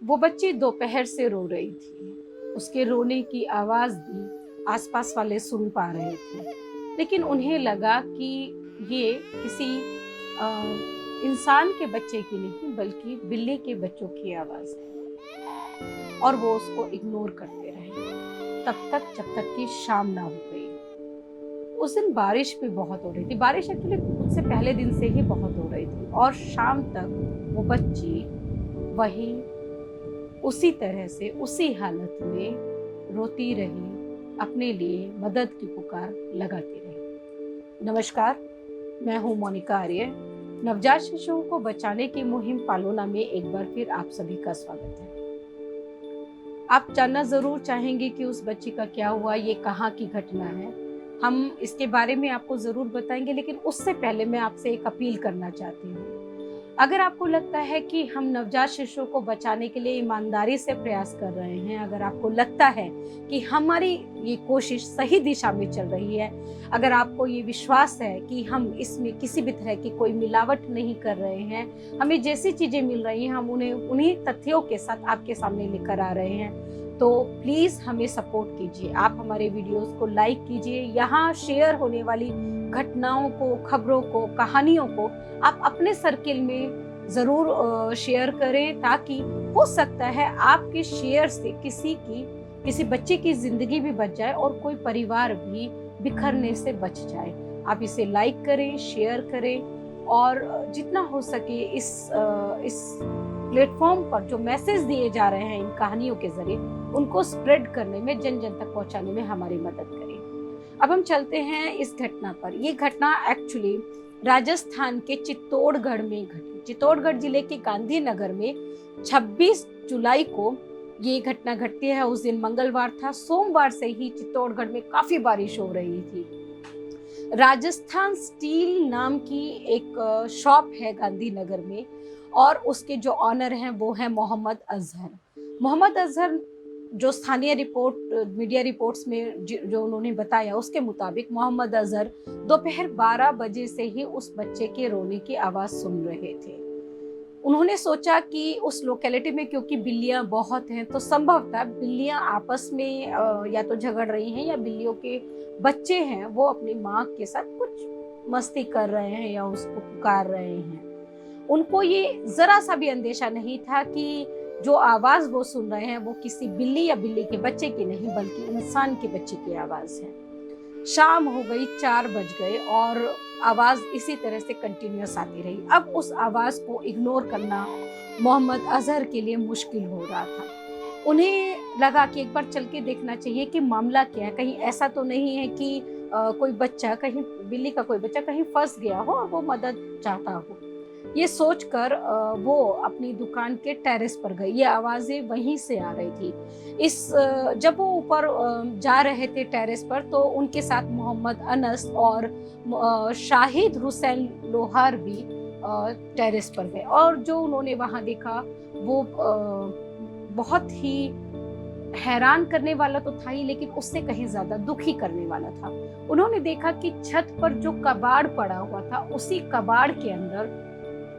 वो बच्ची दोपहर से रो रही थी। उसके रोने की आवाज़ भी आसपास वाले सुन पा रहे थे। लेकिन उन्हें लगा कि ये किसी अ, इंसान के बच्चे की नहीं बल्कि बिल्ली के बच्चों की आवाज़ है, और वो उसको इग्नोर करते रहे तब तक जब तक कि शाम ना हो गई। उस दिन बारिश भी बहुत हो रही थी। बारिश एक्चुअली उससे पहले दिन से ही बहुत हो रही थी, और शाम तक वो बच्ची वहीं उसी तरह से उसी हालत में रोती रही, अपने लिए मदद की पुकार लगाती रही। नमस्कार, मैं हूँ मोनिका आर्य। नवजात शिशुओं को बचाने की मुहिम पालोना में एक बार फिर आप सभी का स्वागत है। आप जानना ज़रूर चाहेंगे कि उस बच्ची का क्या हुआ, ये कहाँ की घटना है। हम इसके बारे में आपको ज़रूर बताएंगे, लेकिन उससे पहले मैं आपसे एक अपील करना चाहती हूँ। अगर आपको लगता है कि हम नवजात शिशुओं को बचाने के लिए ईमानदारी से प्रयास कर रहे हैं, अगर आपको लगता है कि हमारी ये कोशिश सही दिशा में चल रही है, अगर आपको ये विश्वास है कि हम इसमें किसी भी तरह की कोई मिलावट नहीं कर रहे हैं, हमें जैसी चीज़ें मिल रही हैं हम उन्हें उन्हीं तथ्यों के साथ आपके सामने लेकर आ रहे हैं, तो प्लीज़ हमें सपोर्ट कीजिए। आप हमारे वीडियोस को लाइक कीजिए। यहाँ शेयर होने वाली घटनाओं को, खबरों को, कहानियों को आप अपने सर्किल में ज़रूर शेयर करें, ताकि हो सकता है आपके शेयर से किसी बच्चे की ज़िंदगी भी बच जाए और कोई परिवार भी बिखरने से बच जाए। आप इसे लाइक करें, शेयर करें, और जितना हो सके इस प्लेटफॉर्म पर जो मैसेज दिए जा रहे हैं इन कहानियों के ज़रिए, उनको स्प्रेड करने में, जन-जन तक पहुँचाने में हमारी मदद करें। अब हम चलते हैं इस घटना पर। ये घटना एक्चुअली राजस्थान के चित्तौड़गढ़ में घटी। चित्तौड़गढ़ जिले के गांधीनगर में 26 जुलाई को ये घटना घटती है। उस दिन मंगलवार था। सोमवार से ही चित्तौड़गढ़ में काफी बारिश हो रही थी। राजस्थान स्टील नाम की एक शॉप है गांधीनगर में, और उसके जो ऑनर हैं वो है मोहम्मद अजहर। मोहम्मद अजहर, जो स्थानीय मीडिया रिपोर्ट्स में जो उन्होंने बताया, उसके मुताबिक मोहम्मद अजहर दोपहर 12 बजे से ही उस बच्चे के रोने की आवाज़ सुन रहे थे। उन्होंने सोचा कि उस लोकेलिटी में क्योंकि बिल्लियां बहुत हैं, तो संभवतः बिल्लियां आपस में या तो झगड़ रही हैं, या बिल्लियों के बच्चे हैं वो अपनी माँ के साथ कुछ मस्ती कर रहे हैं या उसको पुकार रहे हैं। उनको ये जरा सा भी अंदेशा नहीं था कि जो आवाज वो सुन रहे हैं वो किसी बिल्ली या बिल्ली के बच्चे की नहीं बल्कि इंसान के बच्चे की आवाज है। शाम हो गई, 4 बज गए, और आवाज इसी तरह से कंटिन्यूअस आती रही। अब उस आवाज को इग्नोर करना मोहम्मद अजहर के लिए मुश्किल हो रहा था। उन्हें लगा कि एक बार चल के देखना चाहिए कि मामला क्या है। कहीं ऐसा तो नहीं है कि कोई बच्चा, कहीं बिल्ली का कोई बच्चा कहीं फंस गया हो और वो मदद चाहता हो। ये सोचकर वो अपनी दुकान के टेरेस पर गई। ये आवाज़ें वहीं से आ रही थी। जब वो ऊपर जा रहे थे टेरेस पर, तो उनके साथ मोहम्मद अनस और शाहिद हुसैन लोहार भी टेरेस पर गए, और जो उन्होंने वहाँ देखा वो बहुत ही हैरान करने वाला तो था ही, लेकिन उससे कहीं ज्यादा दुखी करने वाला था। उन्होंने देखा कि छत पर जो कबाड़ पड़ा हुआ था, उसी कबाड़ के अंदर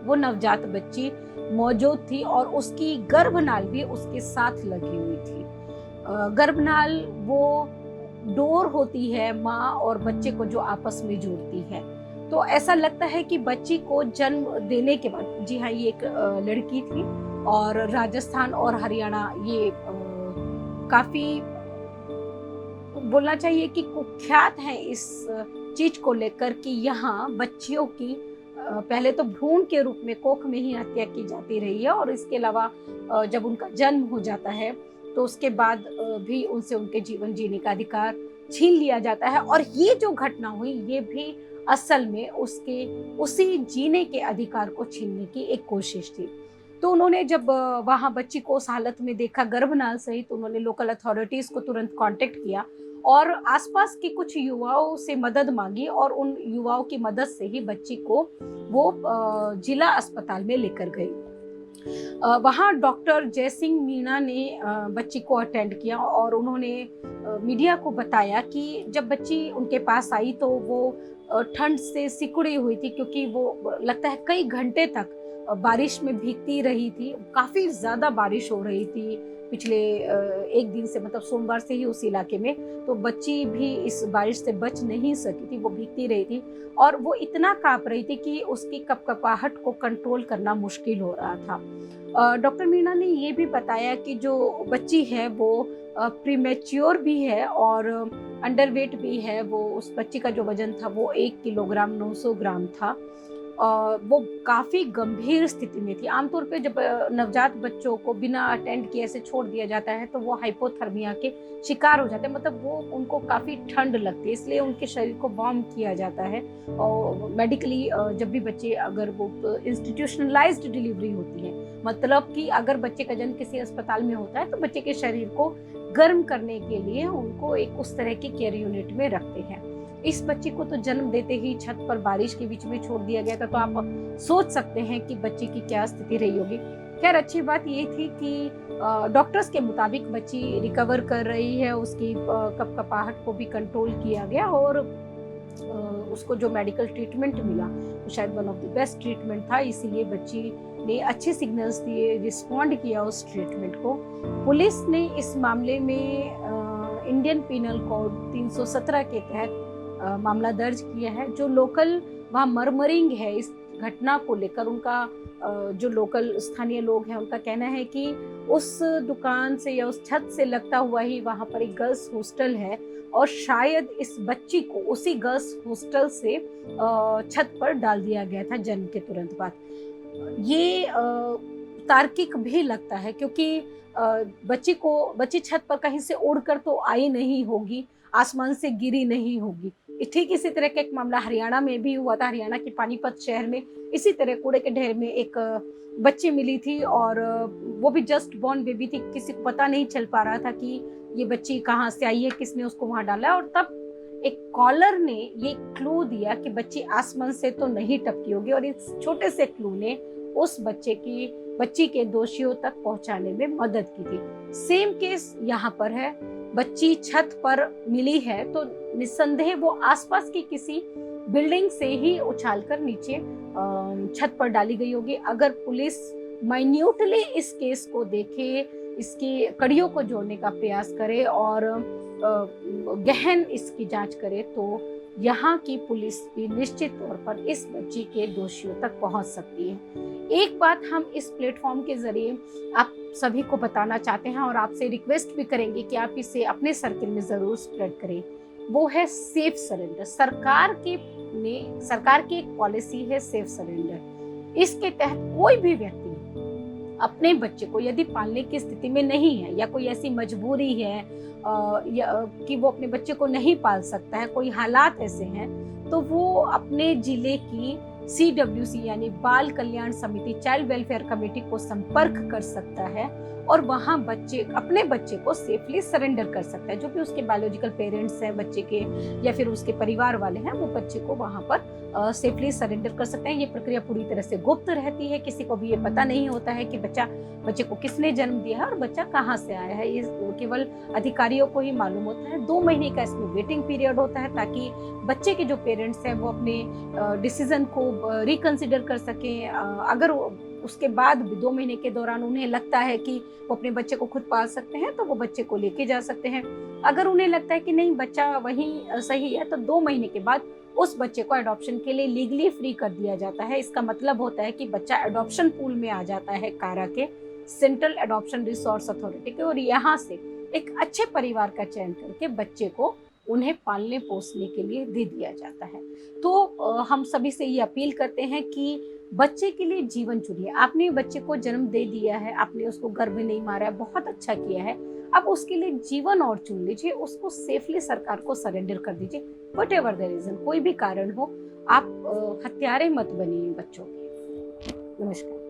वो नवजात बच्ची मौजूद थी, और उसकी गर्भनाल भी उसके साथ लगी हुई थी। गर्भनाल वो डोर होती है माँ और बच्चे को जो आपस में जोड़ती है। तो ऐसा लगता है कि बच्ची को जन्म देने के बाद, जी हाँ, ये एक लड़की थी, और राजस्थान और हरियाणा ये काफी बोलना चाहिए कि कुख्यात है इस चीज को लेकर कि यहाँ बच्चियों की पहले तो भ्रूण के रूप में कोख में ही हत्या की जाती रही है, और इसके अलावा जब उनका जन्म हो जाता है तो उसके बाद भी उनसे उनके जीवन जीने का अधिकार छीन लिया जाता है। और ये जो घटना हुई, ये भी असल में उसके उसी जीने के अधिकार को छीनने की एक कोशिश थी। तो उन्होंने जब वहाँ बच्ची को उस हालत में देखा गर्भनाल सहित, तो उन्होंने लोकल अथॉरिटीज को तुरंत कांटेक्ट किया और आसपास के कुछ युवाओं से मदद मांगी, और उन युवाओं की मदद से ही बच्ची को वो जिला अस्पताल में लेकर गई। वहाँ डॉक्टर जयसिंह मीणा ने बच्ची को अटेंड किया, और उन्होंने मीडिया को बताया कि जब बच्ची उनके पास आई तो वो ठंड से सिकुड़ी हुई थी, क्योंकि वो लगता है कई घंटे तक बारिश में भीगती रही थी। काफ़ी ज़्यादा बारिश हो रही थी पिछले एक दिन से, मतलब सोमवार से ही उस इलाके में। तो बच्ची भी इस बारिश से बच नहीं सकी थी, वो भीगती रही थी और वो इतना काँप रही थी कि उसकी कपकपाहट को कंट्रोल करना मुश्किल हो रहा था। डॉक्टर मीना ने ये भी बताया कि जो बच्ची है वो प्रीमेच्योर भी है और अंडरवेट भी है। वो उस बच्ची का जो वजन था वो 1 किलोग्राम 900 ग्राम था। वो काफ़ी गंभीर स्थिति में थी। आमतौर पे जब नवजात बच्चों को बिना अटेंड किए ऐसे छोड़ दिया जाता है तो वो हाइपोथर्मिया के शिकार हो जाते हैं, मतलब वो उनको काफ़ी ठंड लगती है, इसलिए उनके शरीर को वार्म किया जाता है। और मेडिकली जब भी बच्चे, अगर वो इंस्टीट्यूशनलाइज्ड डिलीवरी होती है, मतलब कि अगर बच्चे का जन्म किसी अस्पताल में होता है तो बच्चे के शरीर को गर्म करने के लिए उनको एक उस तरह की केयर यूनिट में रखते हैं। इस बच्ची को तो जन्म देते ही छत पर बारिश के बीच में छोड़ दिया गया था, तो आप सोच सकते हैं कि बच्ची की क्या स्थिति रही होगी। खैर, अच्छी बात ये थी कि डॉक्टर्स के मुताबिक बच्ची रिकवर कर रही है, उसकी कपकपाहट को भी कंट्रोल किया गया और उसको जो मेडिकल ट्रीटमेंट मिला वो शायद one of the best treatment था, इसीलिए बच्ची ने अच्छे सिग्नल्स दिए, रिस्पॉन्ड किया उस ट्रीटमेंट को। पुलिस ने इस मामले में इंडियन पीनल कोड 317 के तहत मामला दर्ज किया है। जो लोकल वहाँ मरमरिंग है इस घटना को लेकर, उनका जो लोकल स्थानीय लोग हैं उनका कहना है कि उस दुकान से या उस छत से लगता हुआ ही वहाँ पर एक गर्ल्स हॉस्टल है और शायद इस बच्ची को उसी गर्ल्स हॉस्टल से छत पर डाल दिया गया था जन्म के तुरंत बाद। ये तार्किक भी लगता है क्योंकि बच्ची छत पर कहीं से उड़कर तो आई नहीं होगी, आसमान से गिरी नहीं होगी। ठीक इसी तरह का एक मामला हरियाणा में भी हुआ था। हरियाणा के पानीपत शहर में इसी तरह कूड़े के ढेर में एक बच्ची मिली थी और वो भी जस्ट बॉर्न बेबी थी। किसी को पता नहीं चल पा रहा था कि ये बच्ची कहाँ से आई है, किसने उसको वहां डाला, और तब एक कॉलर ने ये क्लू दिया कि बच्ची आसमान से तो नहीं टपकी होगी और इस छोटे से क्लू ने उस बच्ची के दोषियों तक पहुंचाने में मदद की थी। सेम केस यहाँ पर है। बच्ची छत पर मिली है तो निस्संदेह वो आसपास की किसी बिल्डिंग से ही उछालकर नीचे छत पर डाली गई होगी। अगर पुलिस माइन्यूटली इस केस को देखे, इसकी कड़ियों को जोड़ने का प्रयास करे और गहन इसकी जांच करे तो यहाँ की पुलिस भी निश्चित तौर पर इस बच्ची के दोषियों तक पहुंच सकती है। एक बात हम इस प्लेटफॉर्म के जरिए आप सभी को बताना चाहते हैं और आपसे रिक्वेस्ट भी करेंगे कि आप इसे अपने सर्किल में जरूर स्प्रेड करें, वो है सेफ सरेंडर। सरकार की एक पॉलिसी है सेफ सरेंडर। इसके तहत कोई भी व्यक्ति अपने बच्चे को यदि पालने की स्थिति में नहीं है या कोई ऐसी मजबूरी है कि वो अपने बच्चे को नहीं पाल सकता है, कोई हालात ऐसे हैं, तो वो अपने जिले की CWC यानी बाल कल्याण समिति, चाइल्ड वेलफेयर कमेटी को संपर्क कर सकता है और वहाँ अपने बच्चे को सेफली सरेंडर कर सकता है। जो भी उसके बायोलॉजिकल पेरेंट्स हैं बच्चे के या फिर उसके परिवार वाले हैं, वो बच्चे को वहाँ पर सेफली सरेंडर कर सकते हैं। ये प्रक्रिया पूरी तरह से गुप्त रहती है, किसी को भी ये पता नहीं होता है कि बच्चे को किसने जन्म दिया है और बच्चा कहाँ से आया है। ये केवल अधिकारियों को ही मालूम होता है। 2 महीने का इसमें वेटिंग पीरियड होता है ताकि बच्चे के जो पेरेंट्स हैं वो अपने डिसीजन को रिकंसिडर कर सकें। अगर उसके बाद भी 2 महीने के दौरान उन्हें लगता है कि वो अपने बच्चे को खुद पाल सकते हैं तो वो बच्चे को लेके जा सकते हैं। अगर उन्हें लगता है कि नहीं बच्चा वहीं सही है तो 2 महीने के बाद उस बच्चे को अडॉप्शन के लिए लीगली फ्री कर दिया जाता है। इसका मतलब होता है कि बच्चा अडॉप्शन पूल में आ जाता है कारा के, सेंट्रल अडॉप्शन रिसोर्स अथॉरिटी के, और यहाँ से एक अच्छे परिवार का चयन करके बच्चे को उन्हें पालने पोसने के लिए दे दिया जाता है। तो हम सभी से ये अपील करते हैं कि बच्चे के लिए जीवन चुनिए। आपने बच्चे को जन्म दे दिया है, आपने उसको गर्भ में नहीं मारा है, बहुत अच्छा किया है। अब उसके लिए जीवन और चुन लीजिए, उसको सेफली सरकार को सरेंडर कर दीजिए। व्हाटएवर द रीजन, कोई भी कारण हो, आप हत्यारे मत बनिए बच्चों के। नमस्कार।